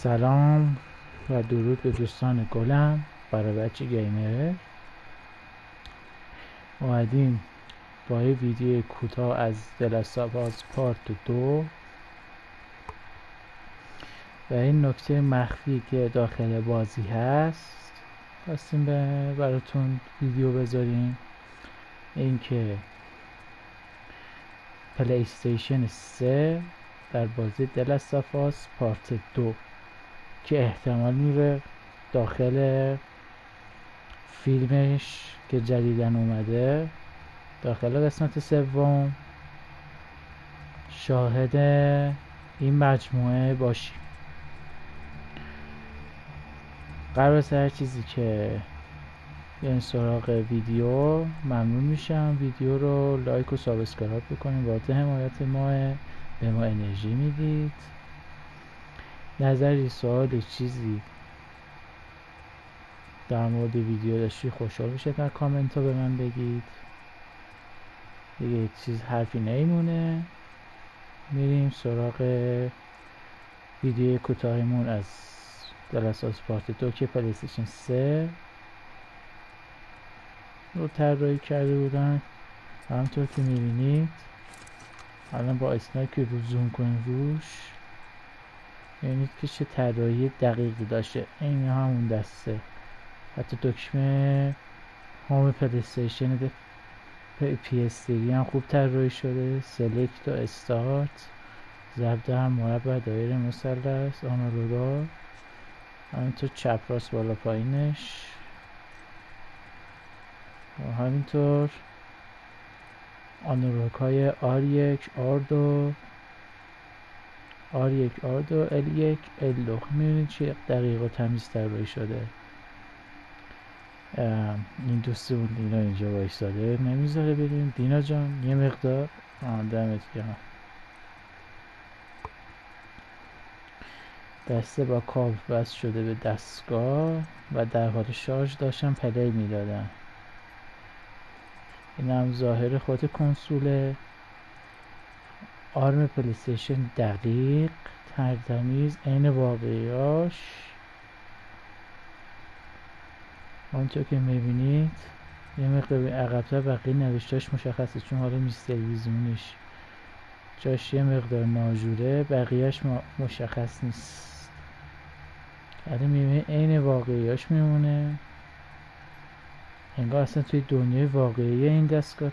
سلام و درود به دوستان گلم برای بچه گیمر. اومدیم با یه ویدیو کوتاه از دلستاپاز پارت 2 و این نکته مخفی که داخل بازی هست خواستیم براتون ویدیو بذاریم. این که پلی استیشن 3 در بازی دلستاپاز پارت 2 که احتمال میره داخل فیلمش که جدیدن اومده داخل قسمت سوم شاهد این مجموعه باشیم. قبل از هر چیزی که این سراغ ویدیو ممنون میشم ویدیو رو لایک و سابسکرایب بکنیم، باعث حمایت ما به ما انرژی میدید. نظری، سوال، چیزی در مورد ویدیو داشتی خوشحال میشه در کامنت ها به من بگید. دیگه چیز حرفی نیمونه، میریم سراغ ویدیو کوتاهمون از دلستاپاز پارت 2 که پلی استیشن 3 رو طراحی کرده بودن. همونطور که میبینید الان با اسنایک رو زوم کنیم روش میبینید که چه طراحی دقیقی داشته، این همون دسته. حتی دکمه هوم پلی استیشن PS3 هم خوب طراحی شده. سلکت و استارت، ضرب هم مربع، دایره، مثلث، آنالوگا، همینطور چپ راست بالا پایینش و همینطور آنالوگ های R1 R2 L1 L2. میبینید چه دقیق و تمیز طراحی شده. این دوستمون دینا اینجا وایساده نمیذاره بریم. دینا جان یه مقدار دمت گرم. دسته با کابل وصل شده به دستگاه و در حال شارژ داشتن پلی میدادن. این هم ظاهر خود کنسوله. آرم پلی استیشن دقیق، ترتمیز، عین واقعیاش. همونطور که میبینید یه مقدار عقب‌تر بقیه نوشتاش مشخصه چون حالا نیست تلویزیونش جاش یه مقدار ناجوره، بقیهش مشخص نیست. حالا میبینید عین واقعیاش میمونه، انگار اصلا توی دنیای واقعی این دستگاه.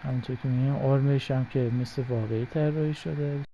همونطور که میبینید آرمش هم که مثل واقعی طراحی شده.